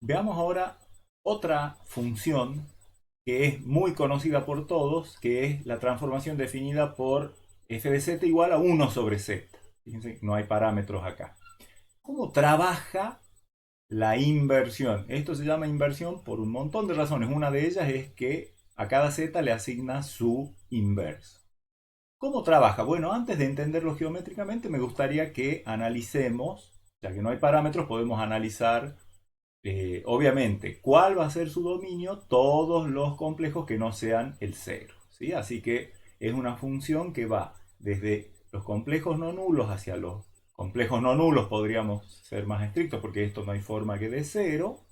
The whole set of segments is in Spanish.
Veamos ahora otra función que es muy conocida por todos, que es la transformación definida por f de z igual a 1 sobre z. Fíjense, no hay parámetros acá. ¿Cómo trabaja la inversión? Esto se llama inversión por un montón de razones. Una de ellas es que a cada z le asigna su inverso. ¿Cómo trabaja? Bueno, antes de entenderlo geométricamente, me gustaría que analicemos, ya que no hay parámetros, podemos analizar, obviamente, cuál va a ser su dominio, todos los complejos que no sean el cero. ¿Sí? Así que es una función que va desde los complejos no nulos hacia los complejos no nulos, podríamos ser más estrictos, porque esto no hay forma que de cero,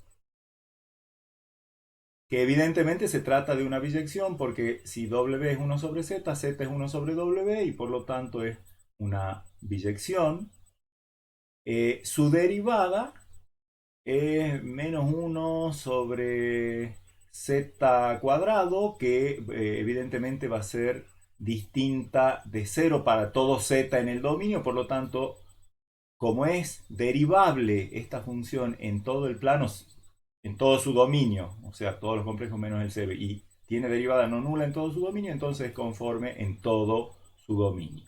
que evidentemente se trata de una biyección, porque si w es 1 sobre z, z es 1 sobre w, y por lo tanto es una biyección. Su derivada es menos 1 sobre z cuadrado, que evidentemente va a ser distinta de 0 para todo z en el dominio. Por lo tanto, como es derivable esta función en todo el plano, en todo su dominio, o sea, todos los complejos menos el cero, y tiene derivada no nula en todo su dominio, entonces es conforme en todo su dominio.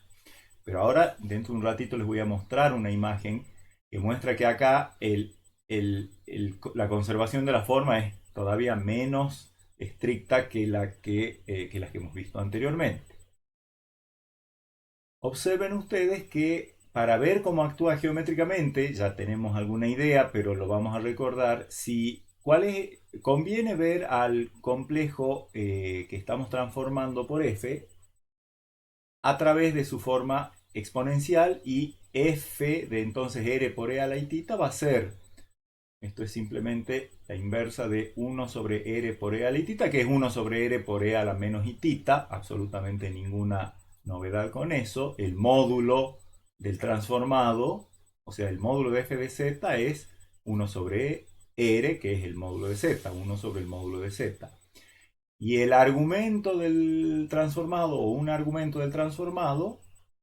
Pero ahora, dentro de un ratito, les voy a mostrar una imagen que muestra que acá la conservación de la forma es todavía menos estricta que las que hemos visto anteriormente. Observen ustedes que para ver cómo actúa geométricamente, ya tenemos alguna idea, pero lo vamos a recordar, conviene ver al complejo que estamos transformando por f a través de su forma exponencial, y f de entonces r por e a la itita va a ser, esto es simplemente la inversa de 1 sobre r por e a la itita, que es 1 sobre r por e a la menos itita, absolutamente ninguna novedad con eso. El módulo del transformado, o sea, el módulo de f de z es 1 sobre r, que es el módulo de z, 1 sobre el módulo de z. Y el argumento del transformado, o un argumento del transformado,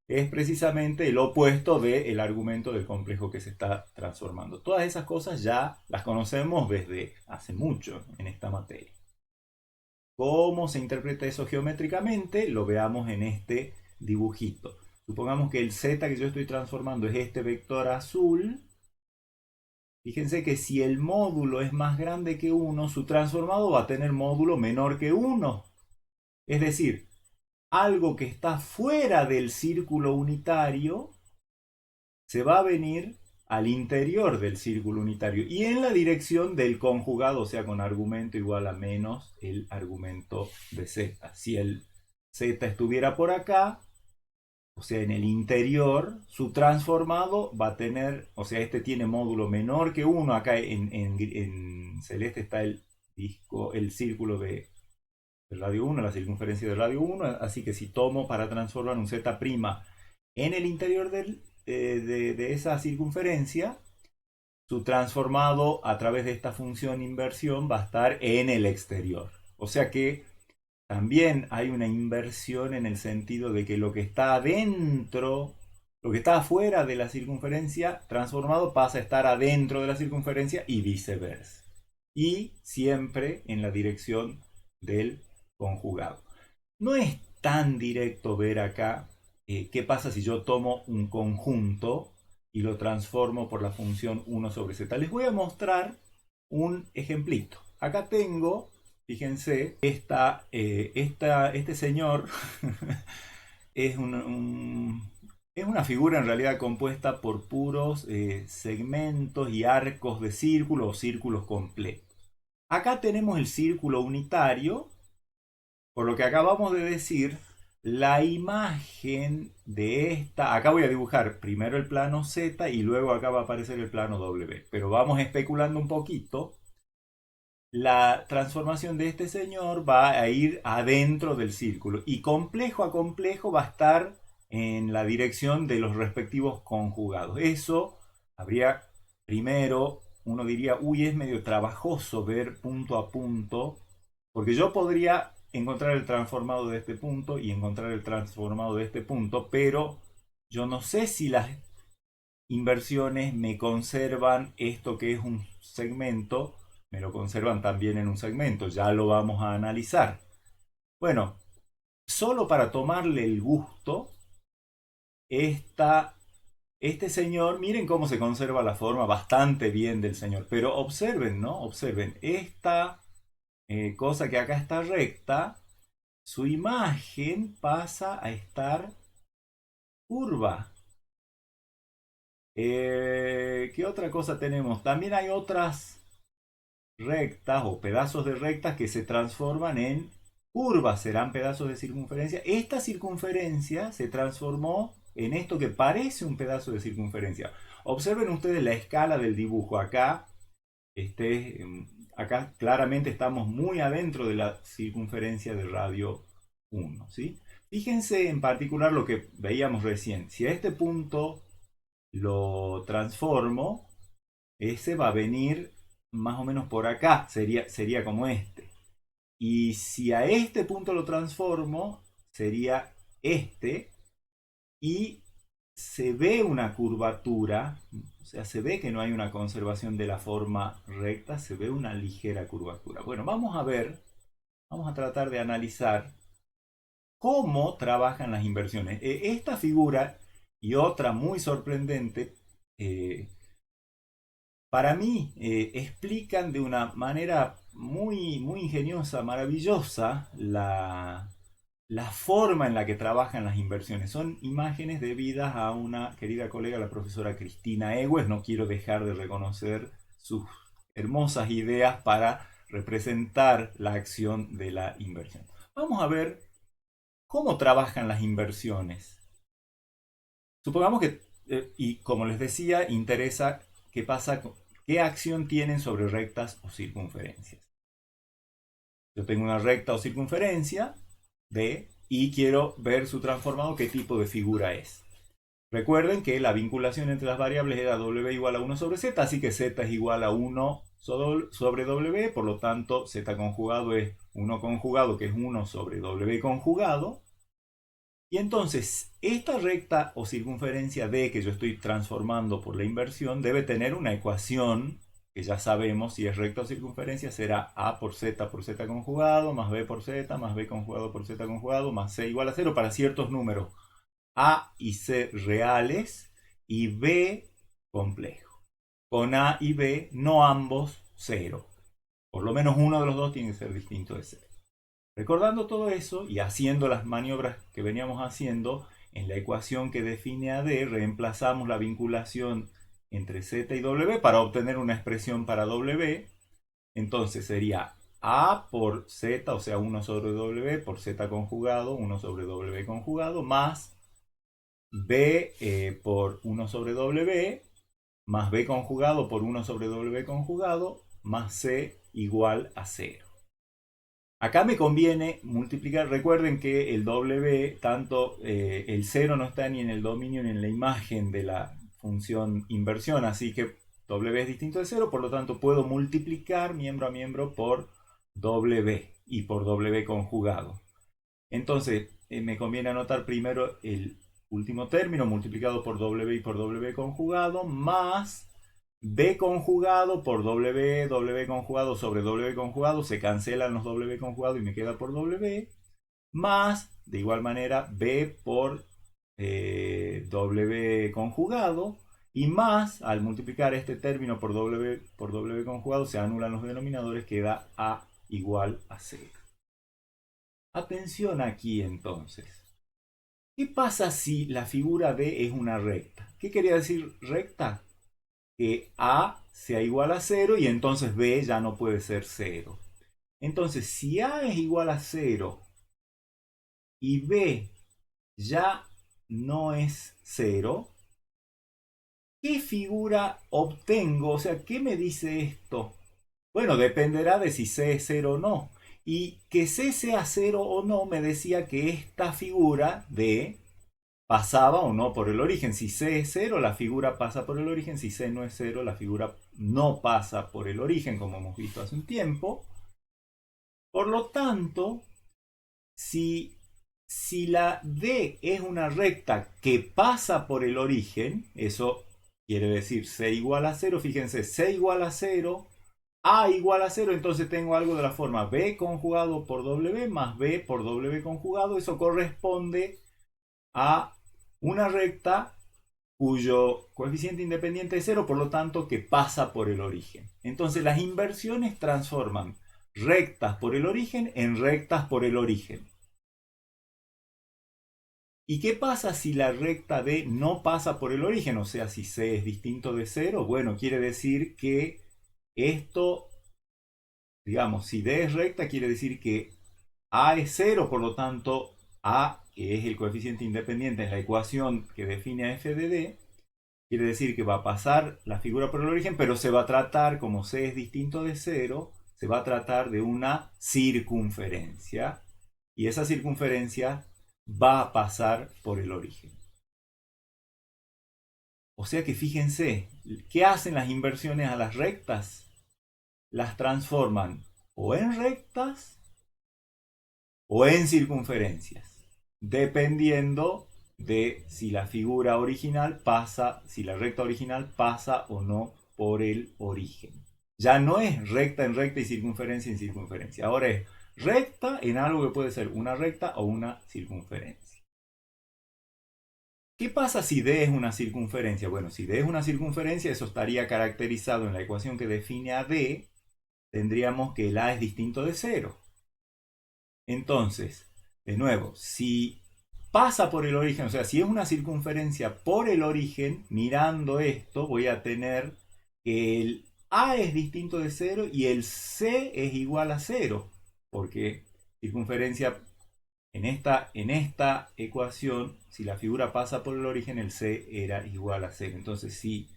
es precisamente el opuesto del argumento del complejo que se está transformando. Todas esas cosas ya las conocemos desde hace mucho en esta materia. ¿Cómo se interpreta eso geométricamente? Lo veamos en este dibujito. Supongamos que el z que yo estoy transformando es este vector azul. Fíjense que si el módulo es más grande que 1, su transformado va a tener módulo menor que 1. Es decir, algo que está fuera del círculo unitario se va a venir al interior del círculo unitario y en la dirección del conjugado, o sea, con argumento igual a menos el argumento de z. Si el z estuviera por acá, o sea, en el interior, su transformado va a tener, o sea, este tiene módulo menor que 1. Acá en celeste está el círculo de radio 1, la circunferencia de radio 1, así que si tomo para transformar un z' en el interior de esa circunferencia, su transformado a través de esta función inversión va a estar en el exterior. O sea que también hay una inversión en el sentido de que lo que está adentro, lo que está afuera de la circunferencia transformado pasa a estar adentro de la circunferencia y viceversa. Y siempre en la dirección del conjugado. No es tan directo ver acá qué pasa si yo tomo un conjunto y lo transformo por la función 1 sobre z. Les voy a mostrar un ejemplito. Acá tengo, fíjense, este señor es es una figura en realidad compuesta por puros segmentos y arcos de círculo o círculos completos. Acá tenemos el círculo unitario. Por lo que acabamos de decir, la imagen de esta, acá voy a dibujar primero el plano Z y luego acá va a aparecer el plano W, pero vamos especulando un poquito. La transformación de este señor va a ir adentro del círculo y complejo a complejo va a estar en la dirección de los respectivos conjugados. Eso habría, primero, uno diría, uy, es medio trabajoso ver punto a punto, porque yo podría encontrar el transformado de este punto y encontrar el transformado de este punto, pero yo no sé si las inversiones me conservan esto que es un segmento me lo conservan también en un segmento, ya lo vamos a analizar. Bueno, solo para tomarle el gusto, este señor, miren cómo se conserva la forma bastante bien del señor, pero observen, ¿no? Observen, esta cosa que acá está recta, su imagen pasa a estar curva. ¿Qué otra cosa tenemos? También hay otras rectas o pedazos de rectas que se transforman en curvas, serán pedazos de circunferencia. Esta circunferencia se transformó en esto que parece un pedazo de circunferencia. Observen ustedes la escala del dibujo. Acá, acá claramente estamos muy adentro de la circunferencia de radio 1, ¿sí? Fíjense en particular lo que veíamos recién. Si a este punto lo transformo, ese va a venir más o menos por acá, sería como este. Y si a este punto lo transformo, sería este. Y se ve una curvatura, o sea, se ve que no hay una conservación de la forma recta, se ve una ligera curvatura. Bueno, vamos a ver, vamos a tratar de analizar cómo trabajan las inversiones. Esta figura y otra muy sorprendente, para mí explican de una manera muy ingeniosa, maravillosa, la forma en la que trabajan las inversiones. Son imágenes debidas a una querida colega, la profesora Cristina Egues. No quiero dejar de reconocer sus hermosas ideas para representar la acción de la inversión. Vamos a ver cómo trabajan las inversiones. Supongamos que, y como les decía, interesa qué pasa, qué acción tienen sobre rectas o circunferencias. Yo tengo una recta o circunferencia D y quiero ver su transformado, qué tipo de figura es. Recuerden que la vinculación entre las variables era W igual a 1 sobre Z, así que Z es igual a 1 sobre W, por lo tanto Z conjugado es 1 conjugado, que es 1 sobre W conjugado. Y entonces, esta recta o circunferencia D que yo estoy transformando por la inversión debe tener una ecuación que ya sabemos, si es recta o circunferencia, será A por Z conjugado, más B por Z, más B conjugado por Z conjugado, más C igual a 0 para ciertos números A y C reales y B complejo. Con A y B, no ambos 0. Por lo menos uno de los dos tiene que ser distinto de 0. Recordando todo eso y haciendo las maniobras que veníamos haciendo, en la ecuación que define a D, reemplazamos la vinculación entre Z y W para obtener una expresión para W. Entonces sería A por Z, o sea 1 sobre W por Z conjugado, 1 sobre W conjugado, más B por 1 sobre W, más B conjugado por 1 sobre W conjugado, más C igual a 0. Acá me conviene multiplicar, recuerden que el W, tanto el 0 no está ni en el dominio ni en la imagen de la función inversión, así que W es distinto de 0, por lo tanto puedo multiplicar miembro a miembro por W y por W conjugado. Entonces me conviene anotar primero el último término multiplicado por W y por W conjugado, más B conjugado por W, W conjugado sobre W conjugado, se cancelan los W conjugados y me queda por W, más, de igual manera, B por W conjugado, y más, al multiplicar este término por W conjugado, se anulan los denominadores, queda A igual a 0. Atención aquí entonces. ¿Qué pasa si la figura D es una recta? ¿Qué quería decir recta? Que A sea igual a 0 y entonces B ya no puede ser 0. Entonces, si A es igual a 0 y B ya no es 0, ¿qué figura obtengo? O sea, ¿qué me dice esto? Bueno, dependerá de si C es 0 o no. Y que C sea 0 o no me decía que esta figura D pasaba o no por el origen. Si C es 0, la figura pasa por el origen. Si C no es 0, la figura no pasa por el origen, como hemos visto hace un tiempo. Por lo tanto, si la D es una recta que pasa por el origen, eso quiere decir C igual a 0. Fíjense, C igual a 0 A igual a cero, entonces tengo algo de la forma B conjugado por W más B por W conjugado. Eso corresponde a una recta cuyo coeficiente independiente es cero, por lo tanto que pasa por el origen. Entonces las inversiones transforman rectas por el origen en rectas por el origen. ¿Y qué pasa si la recta D no pasa por el origen? O sea, si C es distinto de cero, bueno, quiere decir que esto, digamos, si D es recta, quiere decir que A es cero, por lo tanto, A, que es el coeficiente independiente en la ecuación que define a f de D, quiere decir que va a pasar la figura por el origen, pero se va a tratar, como C es distinto de cero, se va a tratar de una circunferencia. Y esa circunferencia va a pasar por el origen. O sea que fíjense, ¿qué hacen las inversiones a las rectas? Las transforman o en rectas o en circunferencias, dependiendo de si la figura original pasa, si la recta original pasa o no por el origen. Ya no es recta en recta y circunferencia en circunferencia. Ahora es recta en algo que puede ser una recta o una circunferencia. ¿Qué pasa si D es una circunferencia? Bueno, si D es una circunferencia, eso estaría caracterizado en la ecuación que define a D. Tendríamos que el A es distinto de cero. Entonces, de nuevo, si pasa por el origen, o sea, si es una circunferencia por el origen, mirando esto, voy a tener que el A es distinto de cero y el C es igual a cero, porque circunferencia en esta ecuación, si la figura pasa por el origen, el C era igual a cero. Entonces, si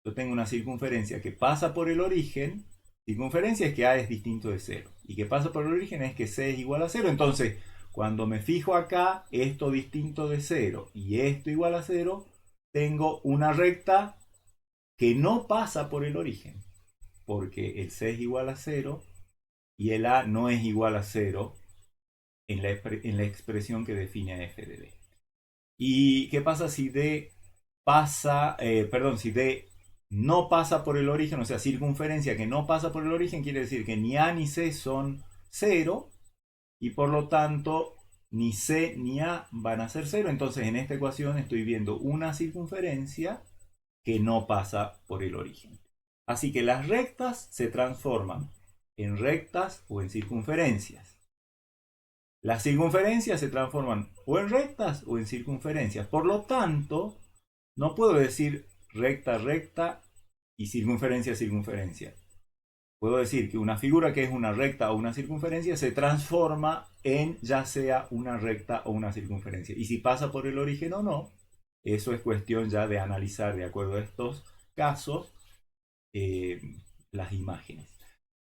yo tengo una circunferencia que pasa por el origen, circunferencia es que A es distinto de cero. Y que pasa por el origen es que C es igual a cero. Entonces, cuando me fijo acá, esto distinto de cero y esto igual a cero, tengo una recta que no pasa por el origen. Porque el C es igual a cero y el A no es igual a cero en la expresión que define a f de d. ¿Y qué pasa si d si d no pasa por el origen? O sea, circunferencia que no pasa por el origen quiere decir que ni a ni c son cero y por lo tanto ni c ni a van a ser cero. Entonces en esta ecuación estoy viendo una circunferencia que no pasa por el origen. Así que las rectas se transforman en rectas o en circunferencias. Las circunferencias se transforman o en rectas o en circunferencias. Por lo tanto, no puedo decir recta, recta y circunferencia, circunferencia. Puedo decir que una figura que es una recta o una circunferencia se transforma en ya sea una recta o una circunferencia. Y si pasa por el origen o no, eso es cuestión ya de analizar de acuerdo a estos casos eh, las imágenes.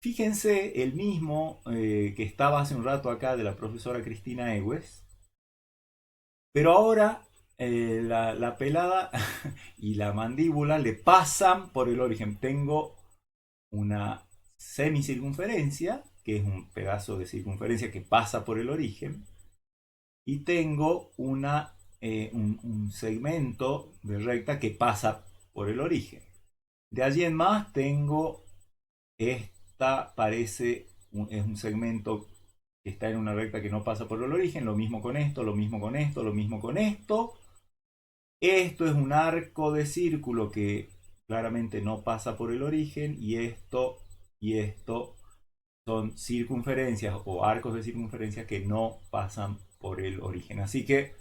Fíjense el mismo que estaba hace un rato acá de la profesora Cristina Ewes, pero ahora la pelada y la mandíbula le pasan por el origen. Tengo una semicircunferencia, que es un pedazo de circunferencia que pasa por el origen, y tengo un segmento de recta que pasa por el origen. De allí en más tengo esta es un segmento que está en una recta que no pasa por el origen, lo mismo con esto, lo mismo con esto, lo mismo con esto. Esto es un arco de círculo que claramente no pasa por el origen y esto son circunferencias o arcos de circunferencia que no pasan por el origen. Así que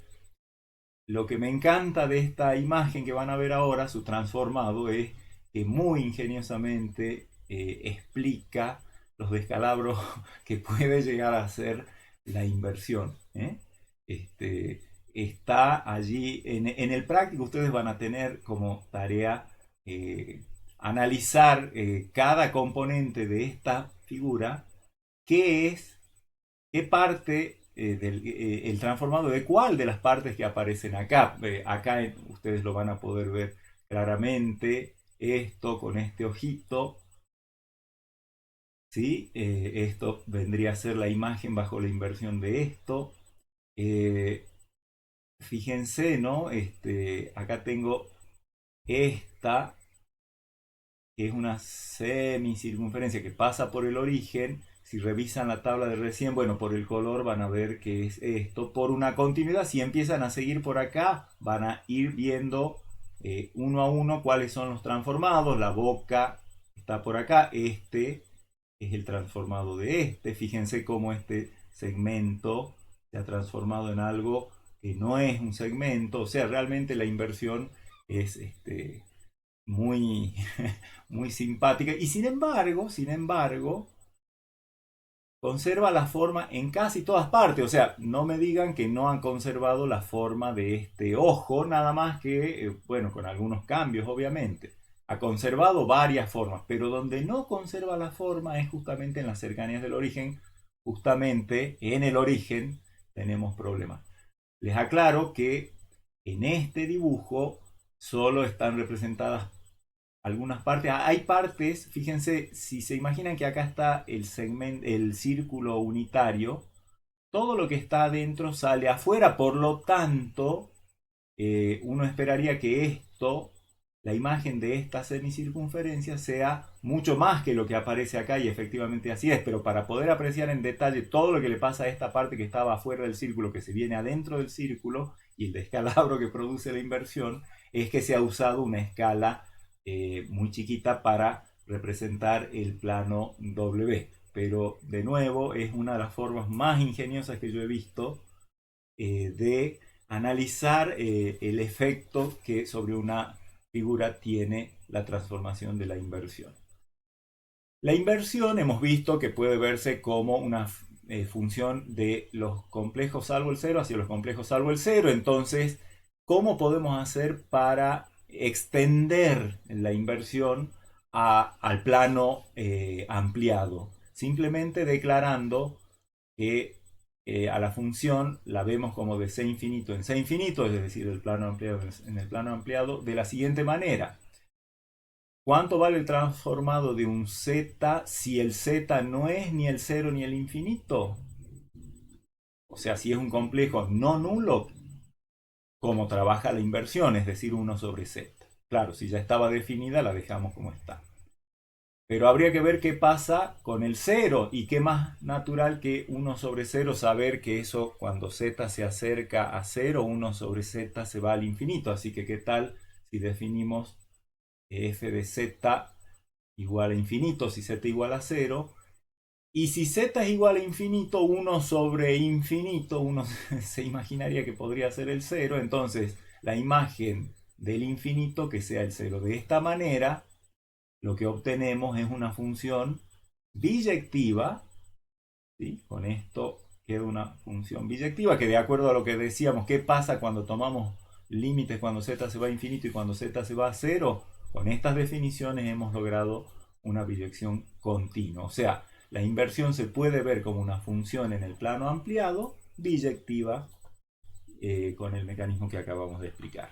lo que me encanta de esta imagen que van a ver ahora, su transformado, es que muy ingeniosamente explica los descalabros que puede llegar a ser la inversión. Está allí, en el práctico ustedes van a tener como tarea analizar cada componente de esta figura, qué es, qué parte el transformado de cuál de las partes que aparecen acá. Acá ustedes lo van a poder ver claramente, esto con este ojito, ¿sí? Esto vendría a ser la imagen bajo la inversión de esto. Eh, Fíjense, ¿no? Acá tengo esta que es una semicircunferencia que pasa por el origen. Si revisan la tabla de recién, bueno, por el color van a ver que es esto. Por una continuidad, si empiezan a seguir por acá, van a ir viendo uno a uno cuáles son los transformados. La boca está por acá, este es el transformado de este. Fíjense cómo este segmento se ha transformado en algo que no es un segmento. O sea, realmente la inversión es muy, muy simpática. Y sin embargo, conserva la forma en casi todas partes. O sea, no me digan que no han conservado la forma de este ojo, nada más que, bueno, con algunos cambios, obviamente. Ha conservado varias formas, pero donde no conserva la forma es justamente en las cercanías del origen. Justamente en el origen tenemos problemas. Les aclaro que en este dibujo solo están representadas algunas partes. Hay partes, fíjense, si se imaginan que acá está el segmento, el círculo unitario, todo lo que está adentro sale afuera, por lo tanto, uno esperaría que esto, la imagen de esta semicircunferencia, sea mucho más que lo que aparece acá, y efectivamente así es, pero para poder apreciar en detalle todo lo que le pasa a esta parte que estaba afuera del círculo, que se viene adentro del círculo, y el descalabro que produce la inversión, es que se ha usado una escala muy chiquita para representar el plano W. Pero de nuevo es una de las formas más ingeniosas que yo he visto de analizar el efecto que sobre una figura tiene la transformación de la inversión. La inversión hemos visto que puede verse como una función de los complejos salvo el cero hacia los complejos salvo el cero. Entonces, ¿cómo podemos hacer para extender la inversión al plano ampliado? Simplemente declarando que a la función la vemos como de C infinito en C infinito, es decir, el plano ampliado en el plano ampliado, de la siguiente manera. ¿Cuánto vale el transformado de un z si el z no es ni el cero ni el infinito? O sea, si es un complejo no nulo, ¿cómo trabaja la inversión? Es decir, 1 sobre z. Claro, si ya estaba definida, la dejamos como está. Pero habría que ver qué pasa con el 0 y qué más natural que 1 sobre 0, saber que eso cuando z se acerca a 0, 1 sobre z se va al infinito. Así que qué tal si definimos f de z igual a infinito, si z igual a 0. Y si z es igual a infinito, 1 sobre infinito, uno se imaginaría que podría ser el 0. Entonces la imagen del infinito que sea el 0. De esta manera lo que obtenemos es una función biyectiva, ¿sí? Con esto queda una función biyectiva que, de acuerdo a lo que decíamos, ¿qué pasa cuando tomamos límites cuando z se va a infinito y cuando z se va a cero? Con estas definiciones hemos logrado una biyección continua. O sea, la inversión se puede ver como una función en el plano ampliado biyectiva con el mecanismo que acabamos de explicar.